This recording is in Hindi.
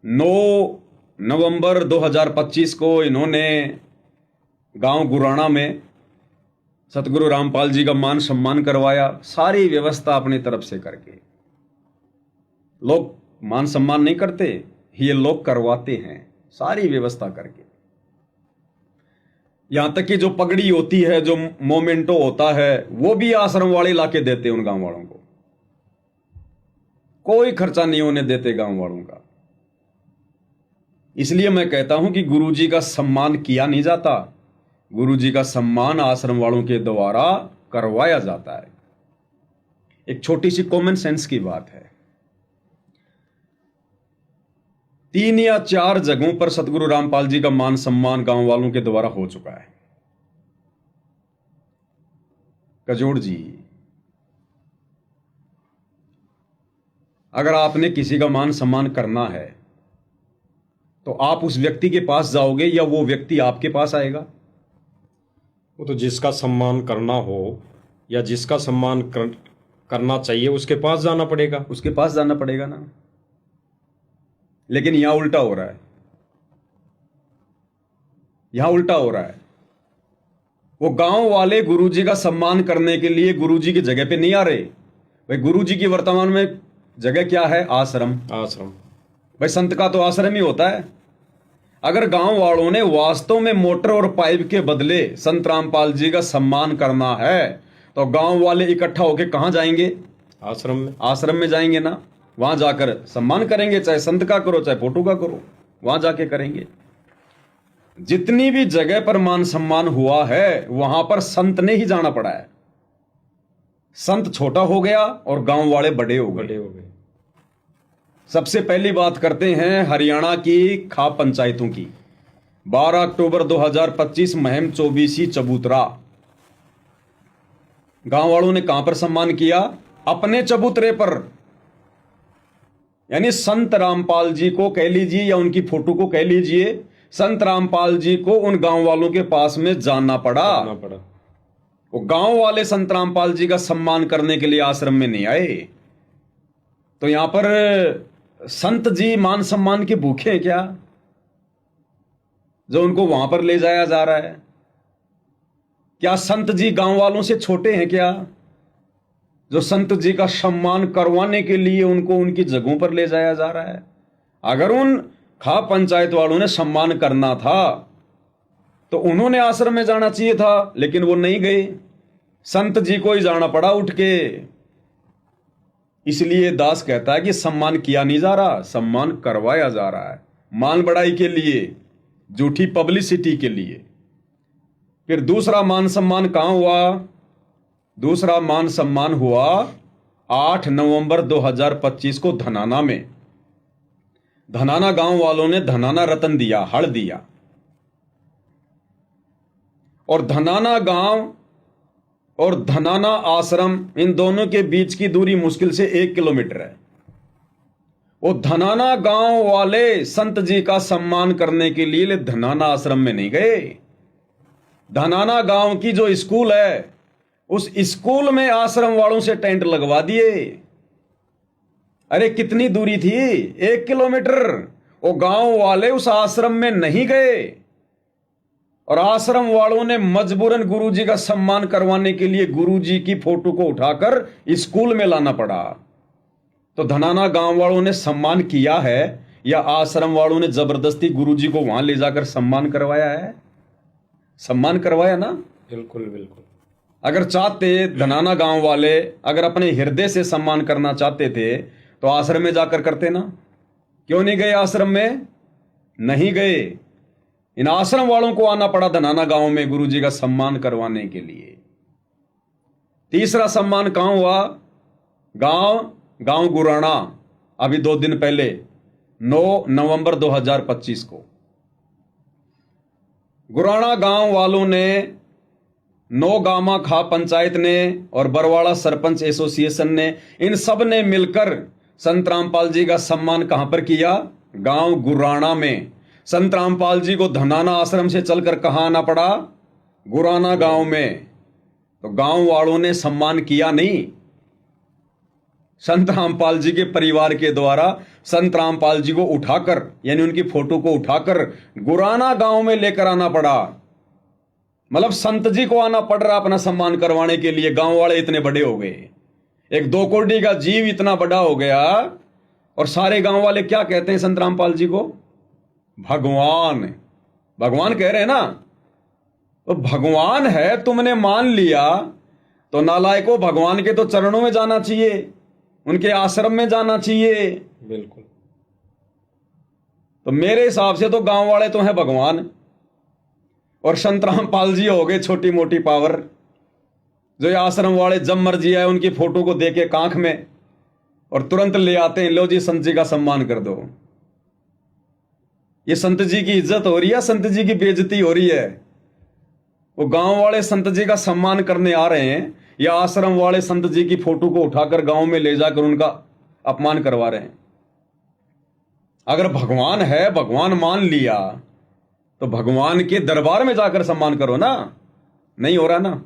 9 नवंबर 2025 को इन्होंने गांव गुराना में सतगुरु रामपाल जी का मान सम्मान करवाया, सारी व्यवस्था अपनी तरफ से करके। लोग मान सम्मान नहीं करते, ये लोग करवाते हैं सारी व्यवस्था करके। यहां तक कि जो पगड़ी होती है, जो मोमेंटो होता है, वो भी आश्रम वाले लाके देते उन गांव वालों को। कोई खर्चा नहीं होने देते गांव वालों का। इसलिए मैं कहता हूं कि गुरुजी का सम्मान किया नहीं जाता, गुरुजी का सम्मान आश्रम वालों के द्वारा करवाया जाता है। एक छोटी सी कॉमन सेंस की बात है। 3 या 4 जगहों पर सतगुरु रामपाल जी का मान सम्मान गांव वालों के द्वारा हो चुका है। कजोड़ जी, अगर आपने किसी का मान सम्मान करना है तो आप उस व्यक्ति के पास जाओगे या वो व्यक्ति आपके पास आएगा? वो तो जिसका सम्मान करना हो या जिसका सम्मान करना चाहिए उसके पास जाना पड़ेगा। उसके पास जाना पड़ेगा ना। लेकिन यहां उल्टा हो रहा है, यहां उल्टा हो रहा है। वो गांव वाले गुरुजी का सम्मान करने के लिए गुरुजी की जगह पे नहीं आ रहे। भाई गुरुजी की वर्तमान में जगह क्या है? आश्रम। आश्रम भाई संत का तो आश्रम ही होता है। अगर गांव वालों ने वास्तव में मोटर और पाइप के बदले संत रामपाल जी का सम्मान करना है तो गांव वाले इकट्ठा होकर कहां जाएंगे? आश्रम में। आश्रम में जाएंगे ना, वहां जाकर सम्मान करेंगे। चाहे संत का करो चाहे फोटो का करो, वहां जाके करेंगे। जितनी भी जगह पर मान सम्मान हुआ है वहां पर संत ने ही जाना पड़ा है। संत छोटा हो गया और गांव वाले बड़े हो गए। सबसे पहली बात करते हैं हरियाणा की खाप पंचायतों की। 12 अक्टूबर 2025 महम 24 चबूतरा। गांव वालों ने कहां पर सम्मान किया? अपने चबूतरे पर। यानी संत रामपाल जी को कह लीजिए या उनकी फोटो को कह लीजिए, संत रामपाल जी को उन गांव वालों के पास में जाना पड़ा। वो गांव वाले संत रामपाल जी का सम्मान करने के लिए आश्रम में नहीं आए। तो यहां पर संत जी मान सम्मान के भूखे हैं क्या, जो उनको वहां पर ले जाया जा रहा है? क्या संत जी गांव वालों से छोटे हैं क्या, जो संत जी का सम्मान करवाने के लिए उनको उनकी जगहों पर ले जाया जा रहा है? अगर उन खाप पंचायत वालों ने सम्मान करना था तो उन्होंने आश्रम में जाना चाहिए था, लेकिन वो नहीं गए। संत जी को ही जाना पड़ा उठ के। इसलिए दास कहता है कि सम्मान किया नहीं जा रहा, सम्मान करवाया जा रहा है। मान बढ़ाई के लिए, झूठी पब्लिसिटी के लिए। फिर दूसरा मान सम्मान कहां हुआ? दूसरा मान सम्मान हुआ 8 नवंबर 2025 को धनाना में। धनाना गांव वालों ने धनाना रतन दिया, हड़ दिया। और धनाना गांव और धनाना आश्रम, इन दोनों के बीच की दूरी मुश्किल से 1 किलोमीटर है। वो धनाना गांव वाले संत जी का सम्मान करने के लिए धनाना आश्रम में नहीं गए। धनाना गांव की जो स्कूल है उस स्कूल में आश्रम वालों से टेंट लगवा दिए। अरे कितनी दूरी थी? 1 किलोमीटर। वो गांव वाले उस आश्रम में नहीं गए और आश्रम वालों ने मजबूरन गुरुजी का सम्मान करवाने के लिए गुरुजी की फोटो को उठाकर स्कूल में लाना पड़ा। तो धनाना गांव वालों ने सम्मान किया है या आश्रम वालों ने जबरदस्ती गुरुजी को वहां ले जाकर सम्मान करवाया है? सम्मान करवाया ना। बिल्कुल बिल्कुल। अगर चाहते धनाना गांव वाले, अगर अपने हृदय से सम्मान करना चाहते थे तो आश्रम में जाकर करते ना। क्यों नहीं गए आश्रम में? नहीं गए। इन आश्रम वालों को आना पड़ा धनाना गांव में गुरुजी का सम्मान करवाने के लिए। तीसरा सम्मान कहां हुआ? गांव गुराना। अभी 2 दिन पहले 9 नवंबर 2025 को गुराना गांव वालों ने, नौगामा खाप पंचायत ने और बरवाड़ा सरपंच एसोसिएशन ने, इन सब ने मिलकर संत रामपाल जी का सम्मान कहां पर किया? गांव गुराना में। संत रामपाल जी को धनाना आश्रम से चलकर कहां आना पड़ा? गुराना गांव में। तो गांव वालों ने सम्मान किया नहीं, संत रामपाल जी के परिवार के द्वारा संत रामपाल जी को उठाकर, यानी उनकी फोटो को उठाकर गुराना गांव में लेकर आना पड़ा। मतलब संत जी को आना पड़ रहा अपना सम्मान करवाने के लिए। गांव वाले इतने बड़े हो गए, एक 2 कोटी का जीव इतना बड़ा हो गया, और सारे गांव वाले क्या कहते हैं संत रामपाल जी को? भगवान। भगवान कह रहे हैं ना, तो भगवान है, तुमने मान लिया तो नालायकों, भगवान के तो चरणों में जाना चाहिए, उनके आश्रम में जाना चाहिए। बिल्कुल। तो मेरे हिसाब से तो गांव वाले तो हैं भगवान, और संत रामपाल जी हो गए छोटी मोटी पावर, जो ये आश्रम वाले जब मर्जी आए उनकी फोटो को देके कांख में और तुरंत ले आते हैं, लो जी संत जी का सम्मान कर दो। ये संत जी की इज्जत हो रही है, संत जी की बेइज्जती हो रही है? वो गांव वाले संत जी का सम्मान करने आ रहे हैं, या आश्रम वाले संत जी की फोटो को उठाकर गांव में ले जाकर उनका अपमान करवा रहे हैं? अगर भगवान है, भगवान मान लिया, तो भगवान के दरबार में जाकर सम्मान करो ना। नहीं हो रहा ना।